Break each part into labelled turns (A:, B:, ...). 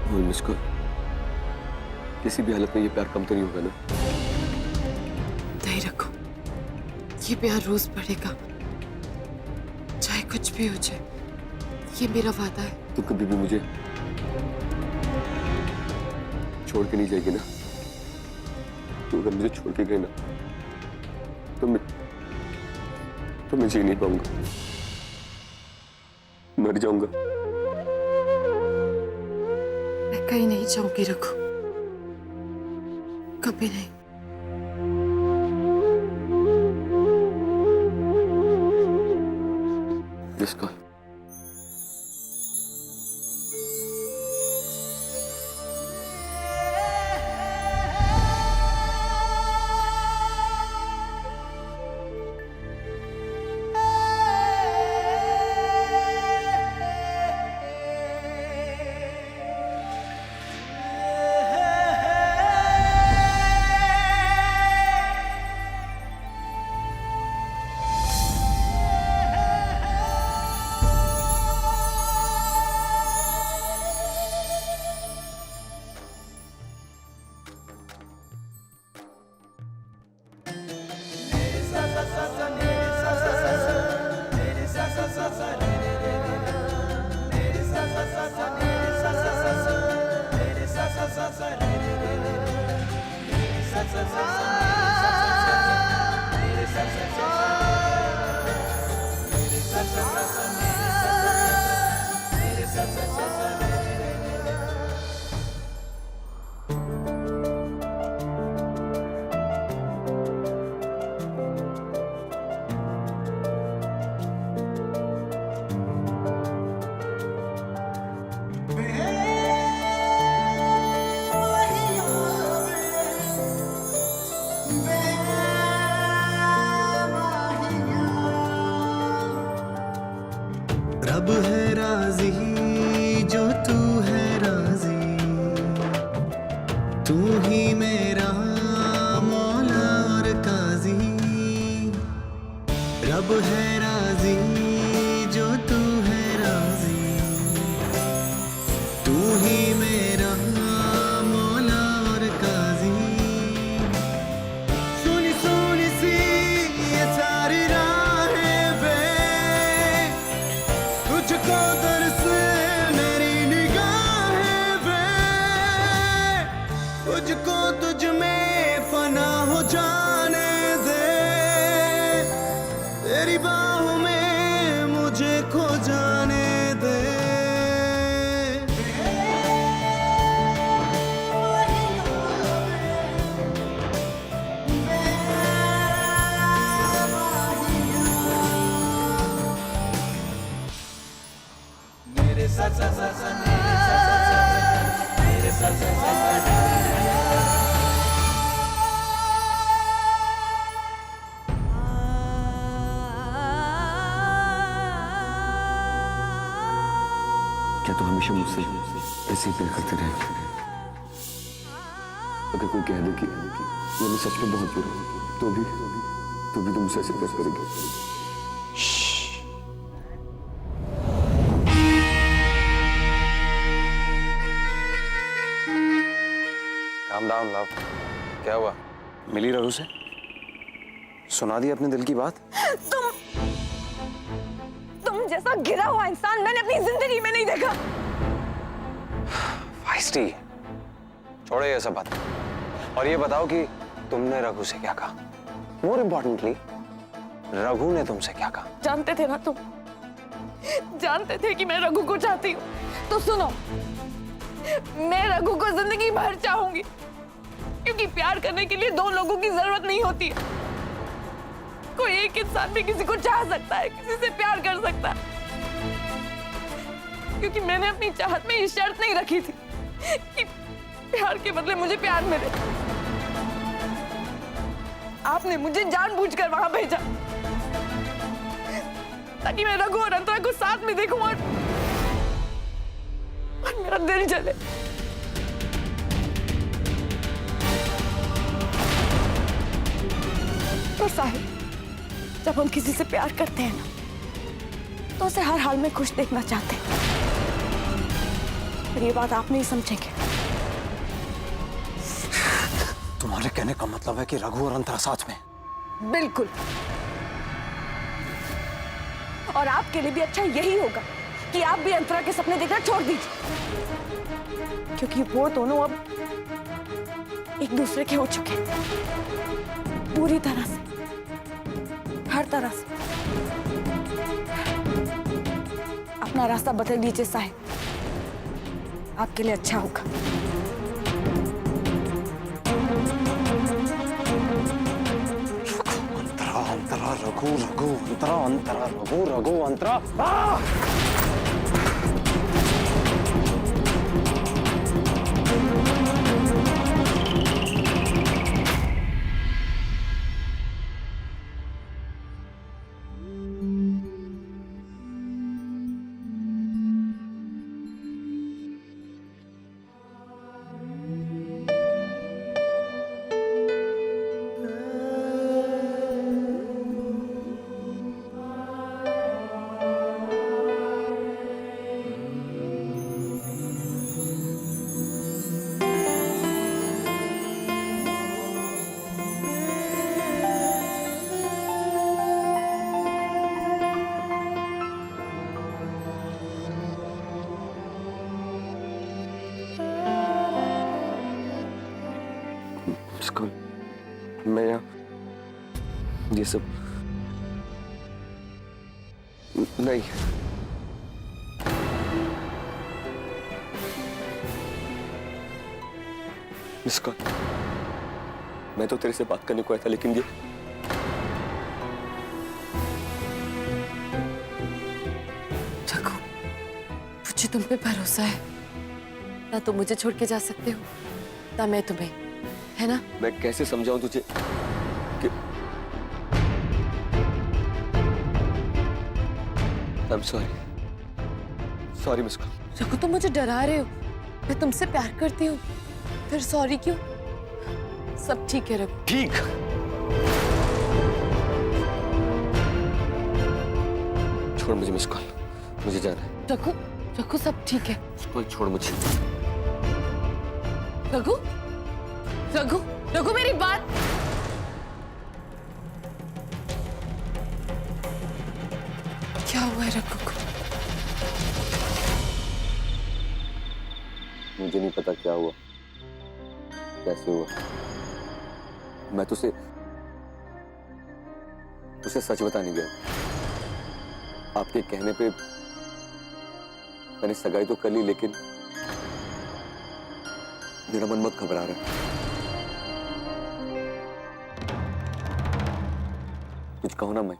A: बोल मुझको, किसी भी हालत में ये प्यार कम तो नहीं होगा ना?
B: धैर्य रखो, ये प्यार रोज बढ़ेगा, चाहे कुछ भी हो जाए। ये मेरा वादा है।
A: तू कभी भी मुझे छोड़ के नहीं जाएगी ना? तू अगर मुझे छोड़ के गई ना तो मैं जी नहीं पाऊंगा, मर जाऊंगा।
B: मैं कहीं नहीं जाऊंगी रघु, कभी नहीं।
A: जिसका
C: रब है राजी जो तू है राजी, तू ही मेरा मौला और काजी। रब है राजी जो तू है राजी, तू ही मेरा मौला और काजी। सुनी सुनी सी ये सारी राहें वे, तुझको दर्स मेरी निगाहें वे, तुझको तुझ में फना हो जाने दे, तेरी बाहों में मुझे खो जाने दे। मेरे साथ साथ साथ साथ मेरे साथ साथ साथ मेरे साथ साथ साथ
A: क्या तू हमेशा मुझसे ऐसे ही प्यार करते रहेगा? अगर कोई कह दे कि ये मैं सच में बहुत बुरा हूं, तो भी तुम मुझसे ऐसे प्यार करेगी?
D: काम डाउन लव, क्या हुआ? मिली रघु से? सुना दी अपने दिल की बात?
E: तुम जैसा गिरा हुआ इंसान मैंने अपनी जिंदगी में नहीं देखा।
D: फाइस्टी, छोड़ो ये सब बात और ये बताओ कि तुमने रघु से क्या कहा? मोर इम्पोर्टेंटली, रघु ने तुमसे क्या कहा?
E: जानते थे ना तुम, जानते थे कि मैं रघु को चाहती हूँ, तो सुनो, मैं रघु को जिंदगी भर चाहूंगी, क्योंकि प्यार करने के लिए दो लोगों की जरूरत नहीं होती है। कोई एक इंसान भी किसी को चाह सकता है, किसी से प्यार कर सकता है, क्योंकि मैंने अपनी चाहत में ये शर्त नहीं रखी थी कि प्यार के बदले मुझे प्यार मिले। आपने मुझे जानबूझकर वहां भेजा ताकि मैं रघु और अंतरा को साथ में देखूं और मेरा दिल जले। तो साहिल, जब हम किसी से प्यार करते हैं ना, तो उसे हर हाल में खुश देखना चाहते हैं। पर ये बात आप नहीं समझेंगे।
D: तुम्हारे कहने का मतलब है कि रघु और अंतरा साथ में?
E: बिल्कुल। और आपके लिए भी अच्छा यही होगा कि आप भी अंतरा के सपने देखना छोड़ दीजिए, क्योंकि वो दोनों अब एक दूसरे के हो चुके हैं, पूरी तरह से, हर तरह से। अपना रास्ता बदल लीजिए साहिब, आपके लिए अच्छा होगा।
D: अंतरा अंतरा रघु रघु अंतरा अंतरा रघु रघु अंतरा।
A: स्कूल मैं यहाँ ये सब नहीं। मिस्कॉल, मैं तो तेरे से बात करने को आया था, लेकिन ये
B: रघु, मुझे तुम पे भरोसा है। ना तुम मुझे छोड़ के जा सकते हो, ना मैं तुम्हें, है ना?
A: मैं कैसे समझाऊं तुझे कि I'm sorry मिस्कॉल।
B: रघु, तुम मुझे डरा रहे हो। मैं तुमसे प्यार करती हूँ, फिर सॉरी क्यों? सब ठीक है रघु।
A: ठीक। छोड़ मुझे मिस्कॉल, मुझे जाना है।
B: रघु, रघु सब ठीक है।
A: मिस्कॉल छोड़ मुझे।
B: रघु, रघु, रघु मेरी बात। क्या हुआ है रघु को?
A: मुझे नहीं पता क्या हुआ, कैसे हुआ। मैं तो उसे सच बताने गया। आपके कहने पे मैंने सगाई तो कर ली, लेकिन मेरा मन बहुत घबरा रहा है। कुछ कहो ना मैं।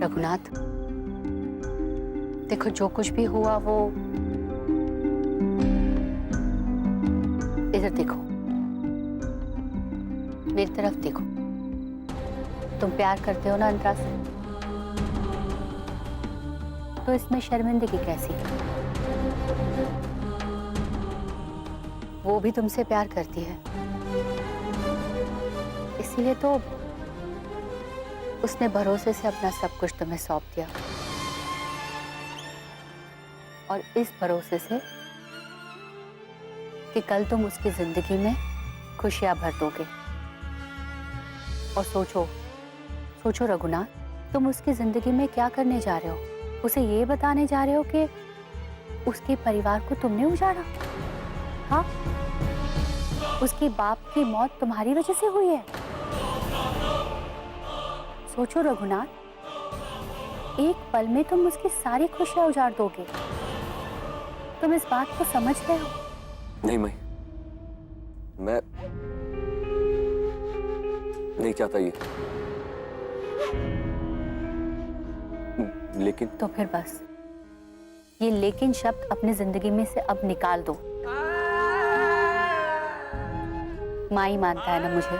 F: रघुनाथ, देखो जो कुछ भी हुआ वो, इधर देखो, मेरी तरफ देखो। तुम प्यार करते हो ना अंतरा से, तो इसमें शर्मिंदगी कैसी? वो भी तुमसे प्यार करती है, इसीलिए तो उसने भरोसे से अपना सब कुछ तुम्हें सौंप दिया, और इस भरोसे से कि कल तुम उसकी जिंदगी में खुशियां भर दोगे। और सोचो सोचो रघुनाथ, तुम उसकी जिंदगी में क्या करने जा रहे हो? उसे ये बताने जा रहे हो कि उसके परिवार को तुमने उजाड़ा? हाँ, उसके बाप की मौत तुम्हारी वजह से हुई है। सोचो रघुनाथ, एक पल में तुम उसकी सारी खुशियां उजाड़ दोगे। तुम इस बात को समझ रहे हो?
A: नहीं मैं नहीं चाहता ये, लेकिन
F: तो फिर बस ये लेकिन शब्द अपनी जिंदगी में से अब निकाल दो। माँ ही मानता है ना मुझे,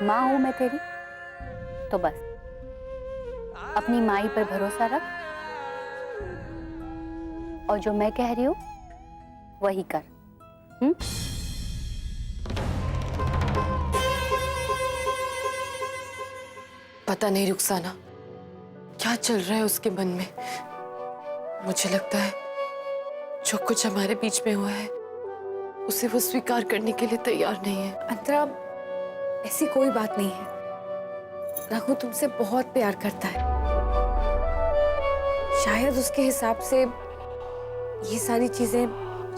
F: माँ हूं मैं तेरी, तो बस अपनी माई पर भरोसा रख, और जो मैं कह रही हूं वही कर।
B: पता नहीं रुखसाना क्या चल रहा है उसके मन में। मुझे लगता है जो कुछ हमारे बीच में हुआ है उसे वो स्वीकार करने के लिए तैयार नहीं है।
E: अंतरा, ऐसी कोई बात नहीं है। रघु तुमसे बहुत प्यार करता है। शायद उसके हिसाब से ये सारी चीजें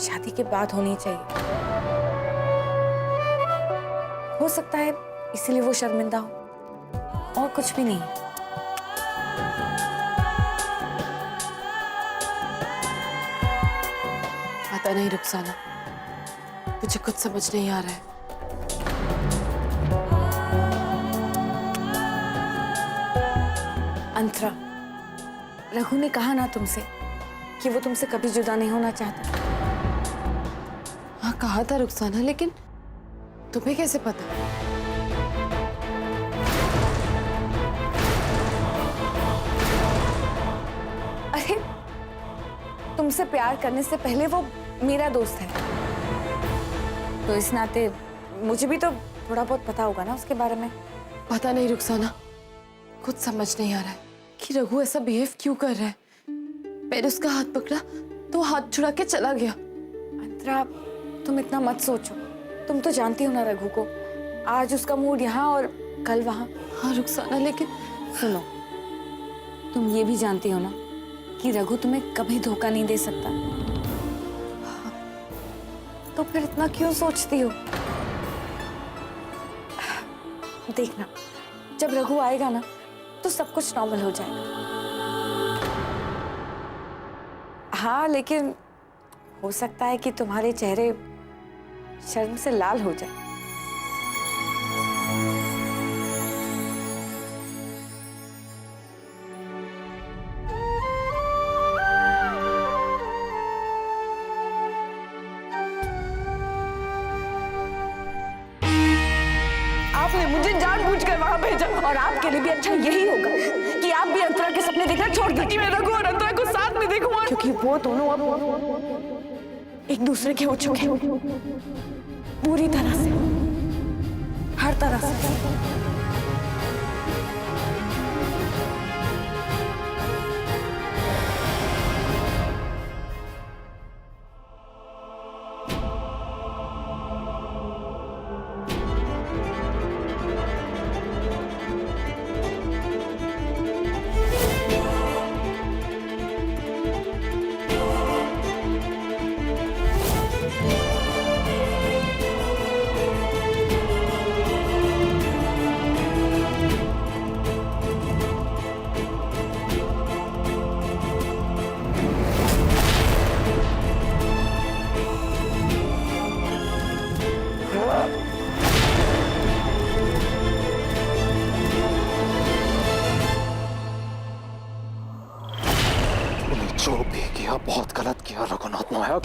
E: शादी के बाद होनी चाहिए। हो सकता है इसीलिए वो शर्मिंदा हो, और कुछ भी नहीं।
B: पता नहीं रुखसाना, मुझे कुछ समझ नहीं आ रहा है।
E: अंतरा, रघु ने कहा ना तुमसे कि वो तुमसे कभी जुदा नहीं होना चाहता।
B: हाँ कहा था रुखसाना, लेकिन तुम्हें कैसे पता?
E: अरे, तुमसे प्यार करने से पहले वो मेरा दोस्त है, तो इस नाते मुझे भी तो थोड़ा बहुत पता होगा ना उसके बारे में।
B: पता नहीं रुखसाना, कुछ समझ नहीं आ रहा है कि रघु ऐसा बिहेव क्यों कर रहा है। मैंने उसका हाथ पकड़ा तो हाथ छुड़ा के चला गया।
E: अंतरा, तुम इतना मत सोचो। तुम तो जानती हो ना रघु को, आज उसका मूड यहाँ और कल वहाँ।
B: हाँ रुखसाना, लेकिन
E: सुनो, तुम ये भी जानती हो ना कि रघु तुम्हें कभी धोखा नहीं दे सकता। तो फिर इतना क्यों सोचती हो? देखना, जब रघु आएगा ना तो सब कुछ नॉर्मल हो जाएगा। हाँ, लेकिन हो सकता है कि तुम्हारे चेहरे शर्म से लाल हो जाए। आपने मुझे जानबूझकर वहां भेजा, और आपके लिए भी अच्छा यही होगा कि आप भी अंतरा के सपने देखना छोड़ दें, कि मैं रघु और अंतरा को साथ में देखूं, क्योंकि वो दोनों अब एक दूसरे के हो चुके हैं, पूरी तरह से, हर तरह से।
D: जो भी किया बहुत गलत किया रघुनाथ नायक।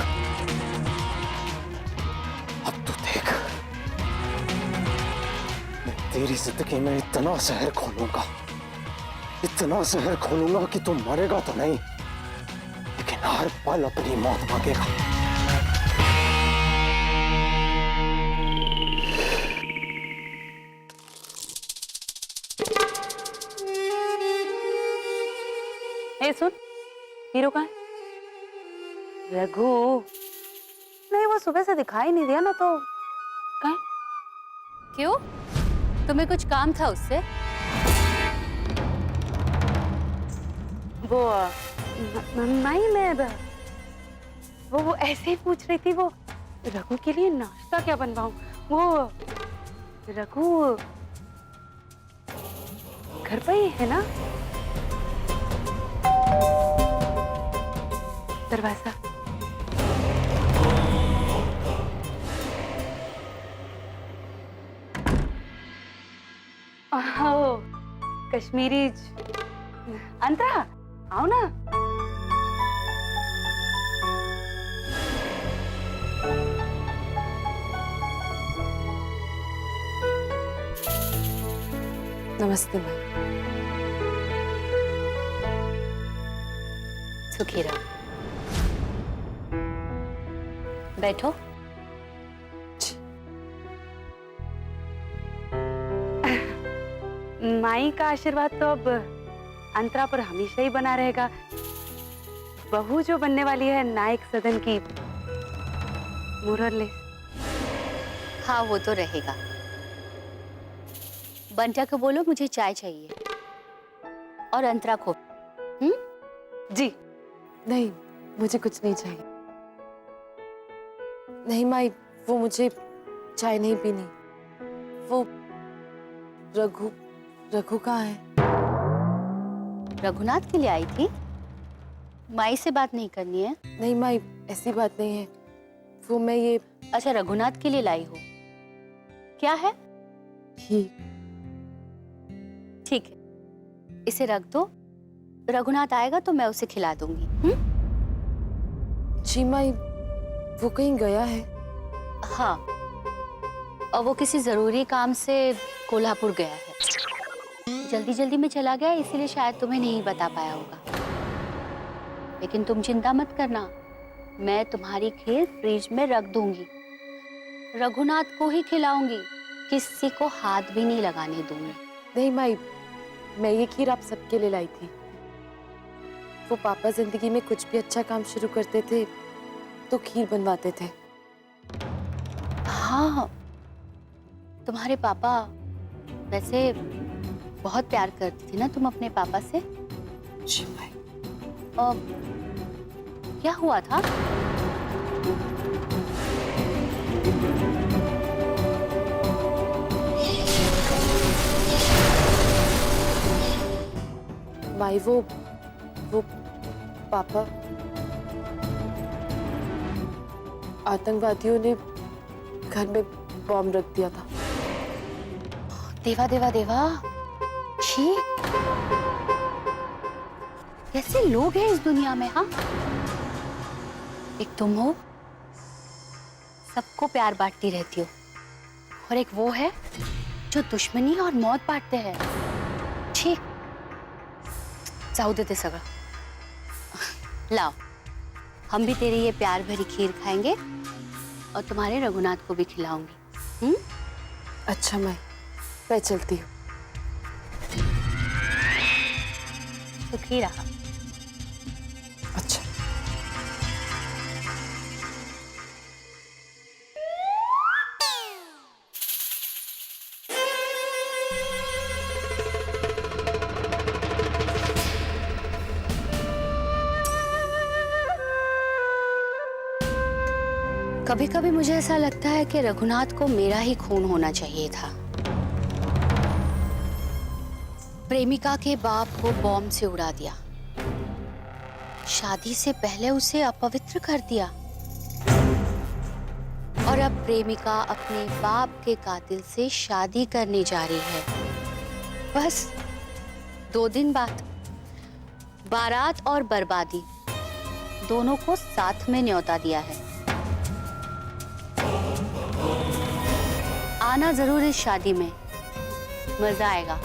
D: अब तू देख, मैं तेरी जिंदगी में इतना जहर खोलूंगा, इतना जहर खोलूंगा कि तू मरेगा तो नहीं, लेकिन हर पल अपनी मौत मांगेगा।
F: ए सुन, हीरो कहाँ है? रघु नहीं, वो सुबह से दिखाई नहीं दिया ना, तो कहाँ है? क्यों, तुम्हें कुछ काम था उससे? वो नहीं, मैं वो ऐसे ही पूछ रही थी, वो रघु के लिए नाश्ता क्या बनवाऊं। वो रघु घर पे ही है ना? दरवाजा कश्मीरी। अंतरा, आओ ना।
B: नमस्ते माँ।
F: सुखी रहो, बैठो। माई का आशीर्वाद तो अब अंतरा पर हमेशा ही बना रहेगा। बहू जो बनने वाली है नायक सदन की, मुरली। हाँ, वो तो रहेगा। बंटा को बोलो मुझे चाय चाहिए, और अंतरा को।
B: जी नहीं, मुझे कुछ नहीं चाहिए। नहीं माई, वो मुझे चाय नहीं पीनी। वो रघु कहाँ है?
F: रघुनाथ के लिए आई थी। माई से बात नहीं करनी है?
B: नहीं माई, ऐसी बात नहीं है। वो मैं ये।
F: अच्छा, रघुनाथ के लिए लाई हो? क्या है? ठीक है, इसे रख दो। रघुनाथ आएगा तो मैं उसे खिला दूंगी।
B: जी माई, वो कहीं गया है?
F: हाँ, और वो किसी जरूरी काम से कोल्हापुर गया है। जल्दी जल्दी में चला गया, इसीलिए शायद तुम्हें नहीं बता पाया होगा। लेकिन तुम चिंता मत करना, मैं तुम्हारी खीर फ्रिज में रख दूंगी। रघुनाथ को ही खिलाऊंगी, किसी को हाथ भी नहीं लगाने दूंगी।
B: नहीं माई, मैं ये खीर आप सबके लिए लाई थी। वो पापा जिंदगी में कुछ भी अच्छा काम शुरू करते थे तो खीर बनवाते थे।
F: हाँ, तुम्हारे पापा वैसे बहुत प्यार करती थी ना तुम अपने पापा से?
B: जी माई।
F: क्या हुआ था?
B: माई, वो पापा, आतंकवादियों ने घर में बॉम्ब रख दिया था।
F: देवा देवा देवा, छी, कैसे लोग हैं इस दुनिया में? हाँ, एक तुम हो, सबको प्यार बांटती रहती हो, और एक वो है जो दुश्मनी और मौत बांटते हैं। छी, जाऊ देते सगळं। लाओ, हम भी तेरी ये प्यार भरी खीर खाएंगे और तुम्हारे रघुनाथ को भी खिलाऊंगी।
B: अच्छा मैं चलती हूँ।
F: सुखी रहा।
B: अच्छा।
F: कभी कभी मुझे ऐसा लगता है कि रघुनाथ को मेरा ही खून होना चाहिए था। प्रेमिका के बाप को बॉम्ब से उड़ा दिया, शादी से पहले उसे अपवित्र कर दिया, और अब प्रेमिका अपने बाप के कातिल से शादी करने जा रही है। बस 2 दिन बाद बारात और बर्बादी दोनों को साथ में न्योता दिया है। आना जरूर इस शादी में, मजा आएगा।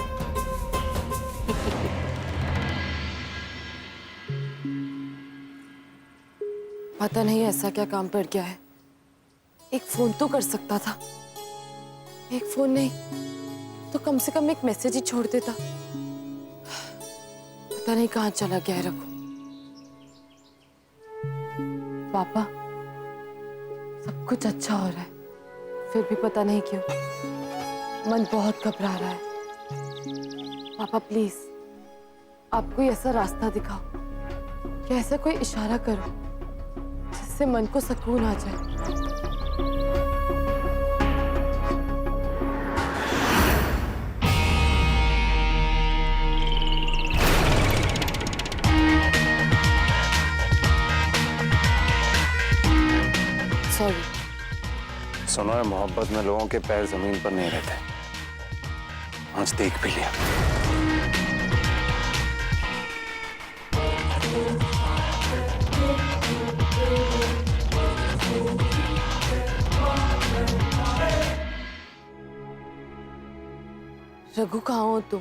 B: पता नहीं ऐसा क्या काम पड़ गया है। एक फोन तो कर सकता था। एक फोन नहीं तो कम से कम एक मैसेज ही छोड़ देता। पता नहीं कहाँ चला गया है रघु। पापा, सब कुछ अच्छा हो रहा है, फिर भी पता नहीं क्यों मन बहुत घबरा रहा है। पापा प्लीज, आप कोई ऐसा रास्ता दिखाओ या ऐसा कोई इशारा करो जिससे मन को सुकून आ जाए। सॉरी।
D: सुनो है, मोहब्बत में लोगों के पैर जमीन पर नहीं रहते। आज देख भी लिया।
B: रघु कहाँ हो तुम?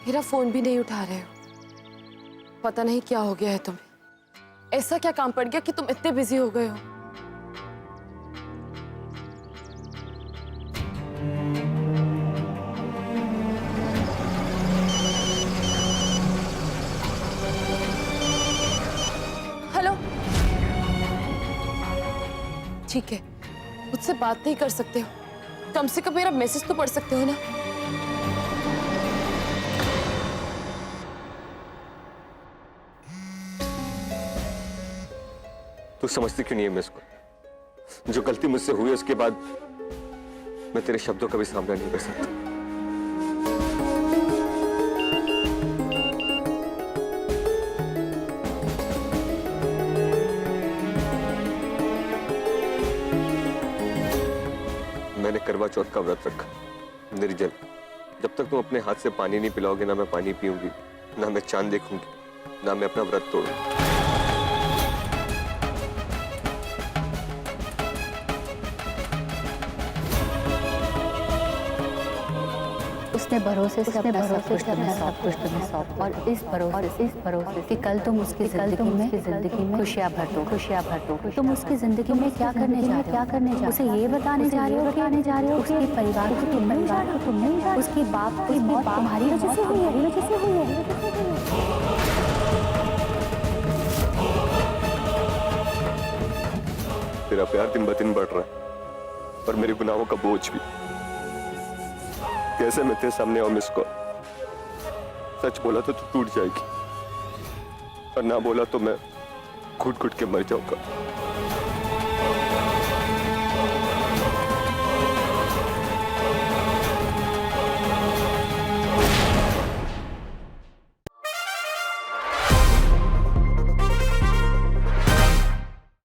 B: मेरा फोन भी नहीं उठा रहे हो। पता नहीं क्या हो गया है तुम्हें। ऐसा क्या काम पड़ गया कि तुम इतने बिजी हो गए हो? ठीक है, मुझसे बात नहीं कर सकते हो, कम से कम मेरा मैसेज तो पढ़ सकते हो ना।
A: तू समझती क्यों नहीं है मैं इसको? जो गलती मुझसे हुई उसके बाद मैं तेरे शब्दों का भी सामना नहीं कर सकता। मैंने करवा चौथ का व्रत रखा, निर्जल। जब तक तुम अपने हाथ से पानी नहीं पिलाओगे, ना मैं पानी पीऊंगी, ना मैं चांद देखूंगी, ना मैं अपना व्रत तोड़ूंगी।
F: उसने भरोसे से अपना सब कुछ तुम्हें सौंप और इस भरोसे कि कल तुम उसकी जिंदगी में खुशियां भर दो। तुम उसकी जिंदगी में क्या करने जा रहे हो? उसे ये बताने जा रहे हो उसके परिवार को तुम नहीं जानते, उसके बाप की मौत तुम्हारी वजह से हुई है।
A: तेरा प्यार दिन ब दिन बढ़ रहा है और मेरे गुनाहों का बोझ भी। कैसे मैं तेरे सामने आऊं मिस को? सच बोला तो तू टूट जाएगी और ना बोला तो मैं घुट घुट के मर जाऊंगा।